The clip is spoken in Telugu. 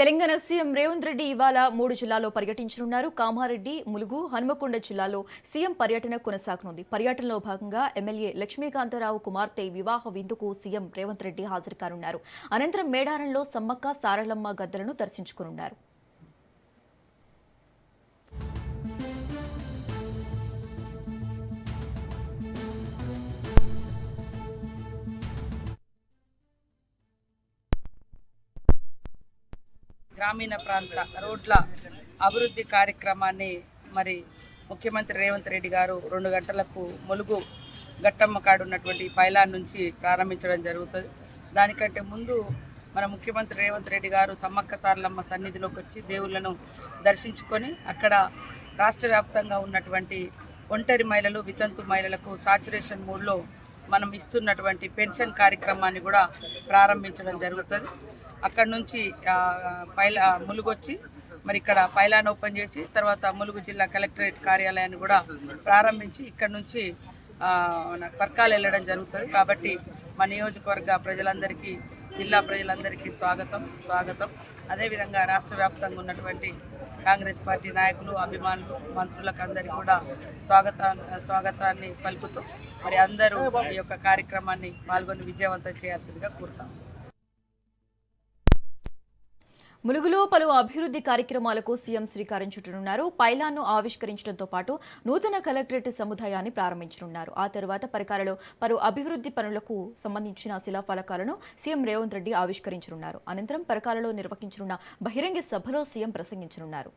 తెలంగాణ సీఎం రేవంత్ రెడ్డి ఇవాళ 3 జిల్లాల్లో పర్యటించనున్నారు. కామారెడ్డి, ములుగు, హన్మకొండ జిల్లాలో సీఎం పర్యటన కొనసాగనుంది. పర్యటనలో భాగంగా ఎమ్మెల్యే లక్ష్మీకాంతారావు కుమార్తె వివాహ విందుకు సీఎం రేవంత్ రెడ్డి హాజరు కానున్నారు. అనంతరం మేడారంలో సమ్మక్క సారలమ్మ గద్దలను దర్శించుకోనున్నారు. గ్రామీణ ప్రాంత రోడ్ల అభివృద్ధి కార్యక్రమాన్ని మరి ముఖ్యమంత్రి రేవంత్ రెడ్డి గారు 2 గంటలకు ములుగు గట్టమ్మ కాడు ఉన్నటువంటి పైలాన్ నుంచి ప్రారంభించడం జరుగుతుంది. దానికంటే ముందు మన ముఖ్యమంత్రి రేవంత్ రెడ్డి గారు సమ్మక్క సారలమ్మ సన్నిధిలోకి వచ్చి దేవుళ్లను దర్శించుకొని అక్కడ రాష్ట్ర వ్యాప్తంగా ఉన్నటువంటి ఒంటరి మహిళలు, వితంతు మహిళలకు సాచురేషన్ మూడ్లో మనం ఇస్తున్నటువంటి పెన్షన్ కార్యక్రమాన్ని కూడా ప్రారంభించడం జరుగుతుంది. అక్కడ నుంచి ములుగు వచ్చి మరి ఇక్కడ పైలాన్ ఓపెన్ చేసి తర్వాత ములుగు జిల్లా కలెక్టరేట్ కార్యాలయాన్ని కూడా ప్రారంభించి ఇక్కడ నుంచి పర్కాలు వెళ్ళడం జరుగుతుంది. కాబట్టి మా నియోజకవర్గ ప్రజలందరికీ, జిల్లా ప్రజలందరికీ స్వాగతం. అదేవిధంగా రాష్ట్ర వ్యాప్తంగా ఉన్నటువంటి కాంగ్రెస్ పార్టీ నాయకులు, అభిమానులు, మంత్రులకు అందరికీ కూడా స్వాగతాన్ని పలుకుతూ మరి అందరూ ఈ యొక్క కార్యక్రమాన్ని పాల్గొని విజయవంతం చేయాల్సిందిగా కోరుతాం. ములుగులో పలు అభివృద్ధి కార్యక్రమాలకు సీఎం శ్రీకారం చుట్టనున్నారు. పైలాన్ను ఆవిష్కరించడంతో పాటు నూతన కలెక్టరేట్ సముదాయాన్ని ప్రారంభించనున్నారు. ఆ తర్వాత పరకాలలో పలు అభివృద్ధి పనులకు సంబంధించిన శిలాఫలకాలను సీఎం రేవంత్ రెడ్డి ఆవిష్కరించనున్నారు. అనంతరం పరకాలలో నిర్వహించనున్న బహిరంగ సభలో సీఎం ప్రసంగించనున్నారు.